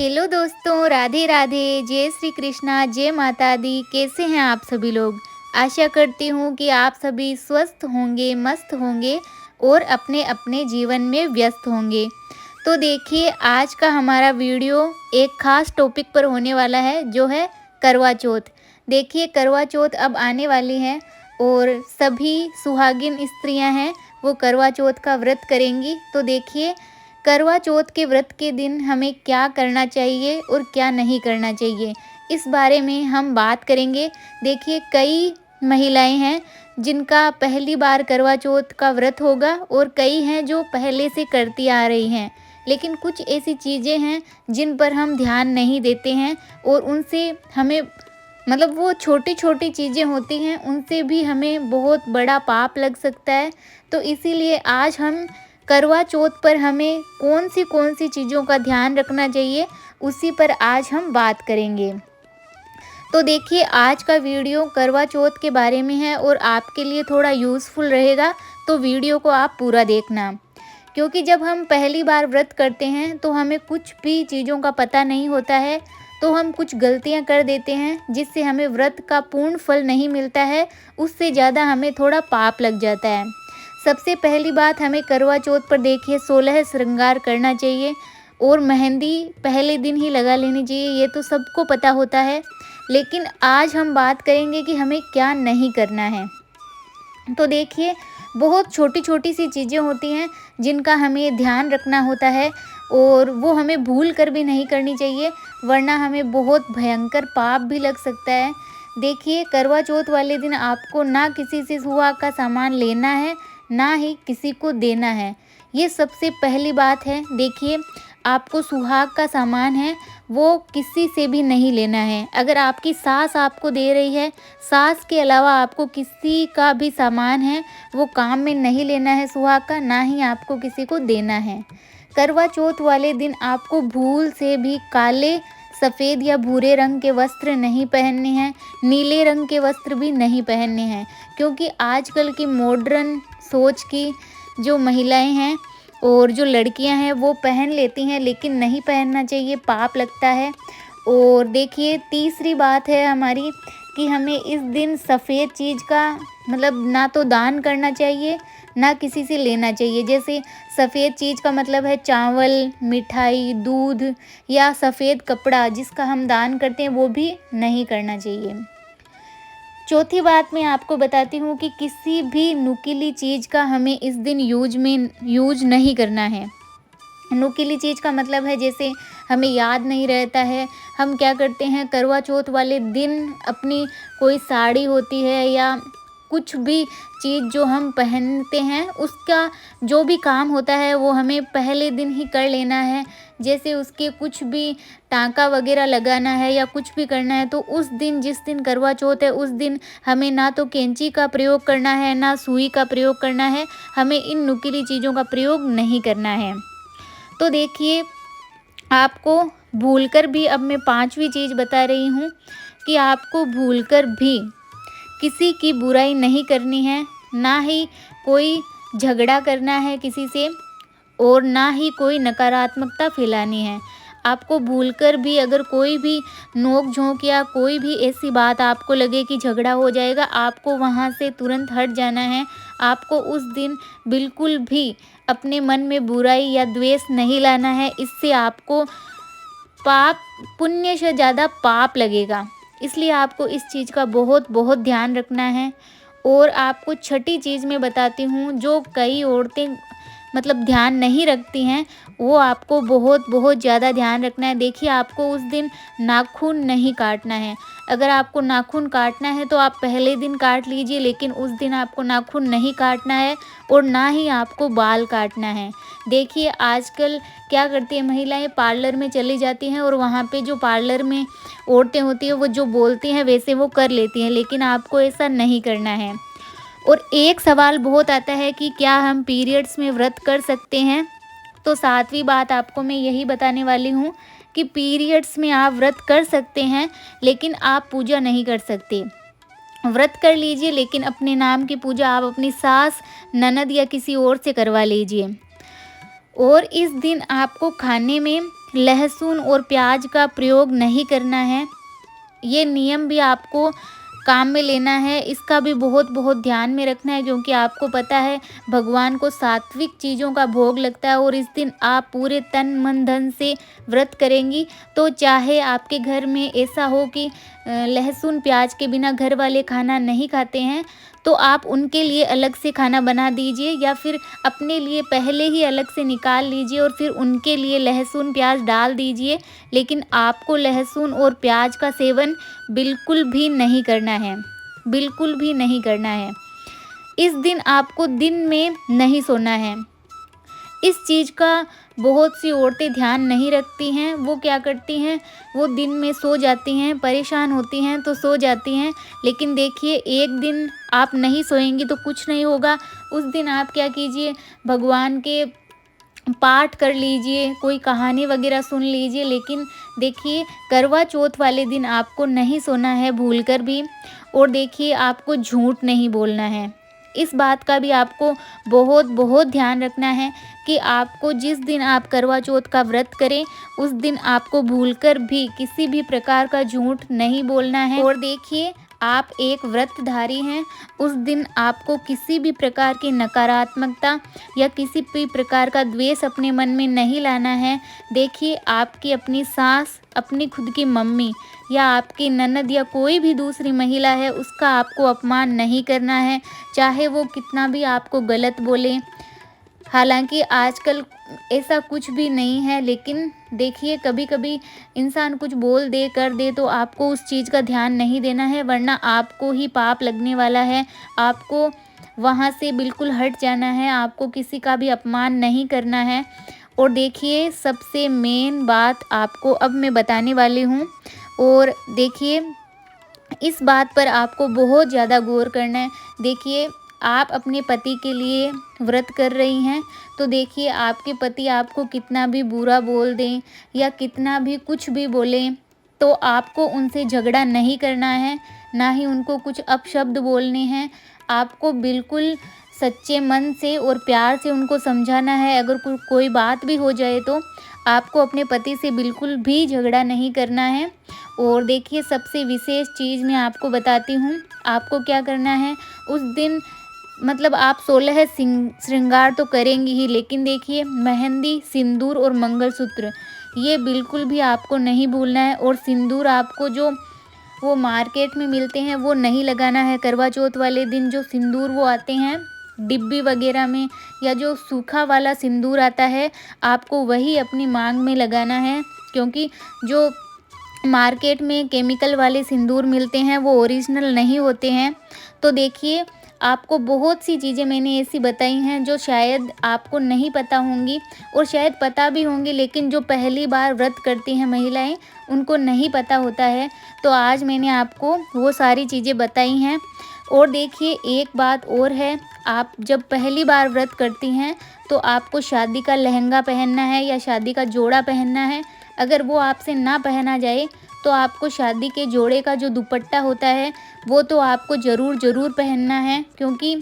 Hello दोस्तों, राधे राधे, जय श्री कृष्णा, जय माता दी। कैसे हैं आप सभी लोग। आशा करती हूँ कि आप सभी स्वस्थ होंगे, मस्त होंगे और अपने अपने जीवन में व्यस्त होंगे। तो देखिए, आज का हमारा वीडियो एक खास टॉपिक पर होने वाला है, जो है करवा चौथ। देखिए, करवा चौथ अब आने वाली है और सभी सुहागिन स्त्रियां हैं वो करवा चौथ का व्रत करेंगी। तो देखिए, करवा चौथ के व्रत के दिन हमें क्या करना चाहिए और क्या नहीं करना चाहिए, इस बारे में हम बात करेंगे। देखिए, कई महिलाएं हैं जिनका पहली बार करवा चौथ का व्रत होगा और कई हैं जो पहले से करती आ रही हैं, लेकिन कुछ ऐसी चीज़ें हैं जिन पर हम ध्यान नहीं देते हैं और उनसे हमें वो छोटी छोटी चीज़ें होती हैं, उनसे भी हमें बहुत बड़ा पाप लग सकता है। तो इसीलिए आज हम करवा चौथ पर हमें कौन सी चीज़ों का ध्यान रखना चाहिए, उसी पर आज हम बात करेंगे। तो देखिए, आज का वीडियो करवा चौथ के बारे में है और आपके लिए थोड़ा यूज़फुल रहेगा, तो वीडियो को आप पूरा देखना। क्योंकि जब हम पहली बार व्रत करते हैं तो हमें कुछ भी चीज़ों का पता नहीं होता है, तो हम कुछ गलतियां कर देते हैं जिससे हमें व्रत का पूर्ण फल नहीं मिलता है, उससे ज़्यादा हमें थोड़ा पाप लग जाता है। सबसे पहली बात, हमें करवा चौथ पर देखिए 16 श्रृंगार करना चाहिए और मेहंदी पहले दिन ही लगा लेनी चाहिए, ये तो सबको पता होता है। लेकिन आज हम बात करेंगे कि हमें क्या नहीं करना है। तो देखिए, बहुत छोटी छोटी सी चीज़ें होती हैं जिनका हमें ध्यान रखना होता है और वो हमें भूल कर भी नहीं करनी चाहिए, वरना हमें बहुत भयंकर पाप भी लग सकता है। देखिए, करवा चौथ वाले दिन आपको ना किसी से सुहाग का सामान लेना है, ना ही किसी को देना है। ये सबसे पहली बात है। देखिए, आपको सुहाग का सामान है वो किसी से भी नहीं लेना है। अगर आपकी सास आपको दे रही है, सास के अलावा आपको किसी का भी सामान है वो काम में नहीं लेना है सुहाग का, ना ही आपको किसी को देना है। करवा चौथ वाले दिन आपको भूल से भी काले, सफ़ेद या भूरे रंग के वस्त्र नहीं पहनने हैं, नीले रंग के वस्त्र भी नहीं पहनने हैं। क्योंकि आजकल की मॉडर्न सोच की जो महिलाएं हैं और जो लड़कियां हैं वो पहन लेती हैं, लेकिन नहीं पहनना चाहिए, पाप लगता है। और देखिए, तीसरी बात है हमारी कि हमें इस दिन सफ़ेद चीज़ का ना तो दान करना चाहिए, ना किसी से लेना चाहिए। जैसे सफ़ेद चीज़ का मतलब है चावल, मिठाई, दूध या सफ़ेद कपड़ा जिसका हम दान करते हैं, वो भी नहीं करना चाहिए। चौथी बात मैं आपको बताती हूँ कि किसी भी नुकीली चीज़ का हमें इस दिन यूज नहीं करना है। नुकीली चीज़ का मतलब है, जैसे हमें याद नहीं रहता है, हम क्या करते हैं करवा चौथ वाले दिन अपनी कोई साड़ी होती है या कुछ भी चीज़ जो हम पहनते हैं, उसका जो भी काम होता है वो हमें पहले दिन ही कर लेना है। जैसे उसके कुछ भी टाँका वगैरह लगाना है या कुछ भी करना है, तो उस दिन, जिस दिन करवा चौथ है, उस दिन हमें ना तो कैंची का प्रयोग करना है, ना सुई का प्रयोग करना है। हमें इन नुकीली चीज़ों का प्रयोग नहीं करना है। तो देखिए, आपको भूलकर भी, अब मैं पांचवी चीज़ बता रही हूँ कि आपको भूलकर भी किसी की बुराई नहीं करनी है, ना ही कोई झगड़ा करना है किसी से और ना ही कोई नकारात्मकता फैलानी है। आपको भूलकर भी अगर कोई भी नोक झोंक या कोई भी ऐसी बात आपको लगे कि झगड़ा हो जाएगा, आपको वहाँ से तुरंत हट जाना है। आपको उस दिन बिल्कुल भी अपने मन में बुराई या द्वेष नहीं लाना है, इससे आपको पाप, पुण्य से ज़्यादा पाप लगेगा। इसलिए आपको इस चीज़ का बहुत बहुत ध्यान रखना है। और आपको छठी चीज़ मैं बताती हूँ, जो कई औरतें ध्यान नहीं रखती हैं, वो आपको बहुत बहुत ज़्यादा ध्यान रखना है। देखिए, आपको उस दिन नाखून नहीं काटना है। अगर आपको नाखून काटना है तो आप पहले दिन काट लीजिए, लेकिन उस दिन आपको नाखून नहीं काटना है और ना ही आपको बाल काटना है। देखिए, आजकल क्या करती है महिलाएं, पार्लर में चली जाती हैं और वहाँ पे जो पार्लर में औरतें होती हैं वो जो बोलती हैं वैसे वो कर लेती हैं, लेकिन आपको ऐसा नहीं करना है। और एक सवाल बहुत आता है कि क्या हम पीरियड्स में व्रत कर सकते हैं। तो सातवीं बात आपको मैं यही बताने वाली हूँ कि पीरियड्स में आप व्रत कर सकते हैं, लेकिन आप पूजा नहीं कर सकते। व्रत कर लीजिए, लेकिन अपने नाम की पूजा आप अपनी सास, ननद या किसी और से करवा लीजिए। और इस दिन आपको खाने में लहसुन और प्याज का प्रयोग नहीं करना है। ये नियम भी आपको काम में लेना है, इसका भी बहुत बहुत ध्यान में रखना है, क्योंकि आपको पता है भगवान को सात्विक चीज़ों का भोग लगता है और इस दिन आप पूरे तन मन धन से व्रत करेंगी। तो चाहे आपके घर में ऐसा हो कि लहसुन प्याज के बिना घर वाले खाना नहीं खाते हैं, तो आप उनके लिए अलग से खाना बना दीजिए, या फिर अपने लिए पहले ही अलग से निकाल लीजिए और फिर उनके लिए लहसुन प्याज डाल दीजिए। लेकिन आपको लहसुन और प्याज का सेवन बिल्कुल भी नहीं करना है, बिल्कुल भी नहीं करना है। इस दिन आपको दिन में नहीं सोना है। इस चीज़ का बहुत सी औरतें ध्यान नहीं रखती हैं। वो क्या करती हैं, वो दिन में सो जाती हैं, परेशान होती हैं तो सो जाती हैं। लेकिन देखिए, एक दिन आप नहीं सोएंगी तो कुछ नहीं होगा। उस दिन आप क्या कीजिए, भगवान के पाठ कर लीजिए, कोई कहानी वगैरह सुन लीजिए। लेकिन देखिए, करवा चौथ वाले दिन आपको नहीं सोना है भूलकर भी। और देखिए, आपको झूठ नहीं बोलना है। इस बात का भी आपको बहुत बहुत ध्यान रखना है कि आपको जिस दिन आप करवा चौथ का व्रत करें, उस दिन आपको भूलकर भी किसी भी प्रकार का झूठ नहीं बोलना है। और देखिए, आप एक व्रतधारी हैं, उस दिन आपको किसी भी प्रकार की नकारात्मकता या किसी भी प्रकार का द्वेष अपने मन में नहीं लाना है। देखिए, आपकी अपनी सास, अपनी खुद की मम्मी या आपकी ननद या कोई भी दूसरी महिला है, उसका आपको अपमान नहीं करना है, चाहे वो कितना भी आपको गलत बोले। हालांकि आजकल ऐसा कुछ भी नहीं है, लेकिन देखिए, कभी कभी इंसान कुछ बोल दे कर दे तो आपको उस चीज़ का ध्यान नहीं देना है, वरना आपको ही पाप लगने वाला है। आपको वहाँ से बिल्कुल हट जाना है, आपको किसी का भी अपमान नहीं करना है। और देखिए, सबसे मेन बात आपको अब मैं बताने वाली हूँ, और देखिए, इस बात पर आपको बहुत ज़्यादा गौर करना है। देखिए, आप अपने पति के लिए व्रत कर रही हैं, तो देखिए, आपके पति आपको कितना भी बुरा बोल दें या कितना भी कुछ भी बोलें, तो आपको उनसे झगड़ा नहीं करना है, ना ही उनको कुछ अपशब्द बोलने हैं। आपको बिल्कुल सच्चे मन से और प्यार से उनको समझाना है। अगर कोई बात भी हो जाए तो आपको अपने पति से बिल्कुल भी झगड़ा नहीं करना है। और देखिए, सबसे विशेष चीज़ मैं आपको बताती हूँ, आपको क्या करना है उस दिन। मतलब आप 16 श्रृंगार तो करेंगी ही, लेकिन देखिए, मेहंदी, सिंदूर और मंगलसूत्र ये बिल्कुल भी आपको नहीं भूलना है। और सिंदूर आपको जो वो मार्केट में मिलते हैं वो नहीं लगाना है। करवा चौथ वाले दिन जो सिंदूर वो आते हैं डिब्बी वगैरह में, या जो सूखा वाला सिंदूर आता है, आपको वही अपनी मांग में लगाना है, क्योंकि जो मार्केट में केमिकल वाले सिंदूर मिलते हैं वो ओरिजिनल नहीं होते हैं। तो देखिए, आपको बहुत सी चीज़ें मैंने ऐसी बताई हैं जो शायद आपको नहीं पता होंगी, और शायद पता भी होंगी, लेकिन जो पहली बार व्रत करती हैं महिलाएं, उनको नहीं पता होता है। तो आज मैंने आपको वो सारी चीज़ें बताई हैं। और देखिए, एक बात और है, आप जब पहली बार व्रत करती हैं तो आपको शादी का लहंगा पहनना है या शादी का जोड़ा पहनना है। अगर वो आपसे ना पहना जाए तो आपको शादी के जोड़े का जो दुपट्टा होता है वो तो आपको ज़रूर पहनना है, क्योंकि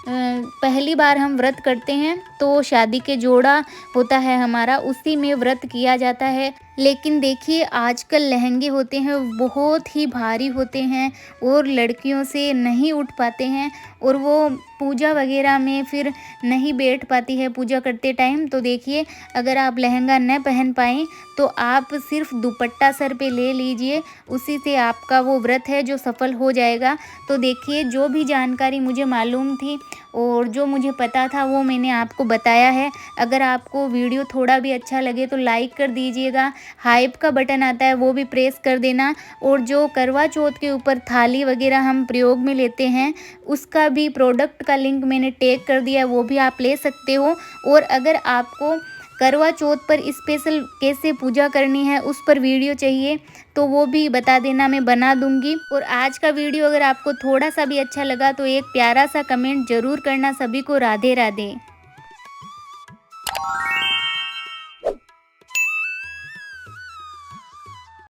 पहली बार हम व्रत करते हैं तो शादी के जोड़ा होता है हमारा, उसी में व्रत किया जाता है। लेकिन देखिए, आजकल लहंगे होते हैं बहुत ही भारी होते हैं और लड़कियों से नहीं उठ पाते हैं, और वो पूजा वगैरह में फिर नहीं बैठ पाती है पूजा करते टाइम। तो देखिए, अगर आप लहंगा न पहन पाएँ तो आप सिर्फ दुपट्टा सर पे ले लीजिए, उसी से आपका वो व्रत है जो सफल हो जाएगा। तो देखिए, जो भी जानकारी मुझे मालूम थी और जो मुझे पता था वो मैंने आपको बताया है। अगर आपको वीडियो थोड़ा भी अच्छा लगे तो लाइक कर दीजिएगा, हाइप का बटन आता है वो भी प्रेस कर देना, और जो करवा चौथ के ऊपर थाली वगैरह हम प्रयोग में लेते हैं उसका भी प्रोडक्ट का लिंक मैंने टैग कर दिया है, वो भी आप ले सकते हो। और अगर आपको करवा चौथ पर स्पेशल कैसे पूजा करनी है उस पर वीडियो चाहिए तो वो भी बता देना, मैं बना दूंगी। और आज का वीडियो अगर आपको थोड़ा सा भी अच्छा लगा तो एक प्यारा सा कमेंट ज़रूर करना। सभी को राधे राधे।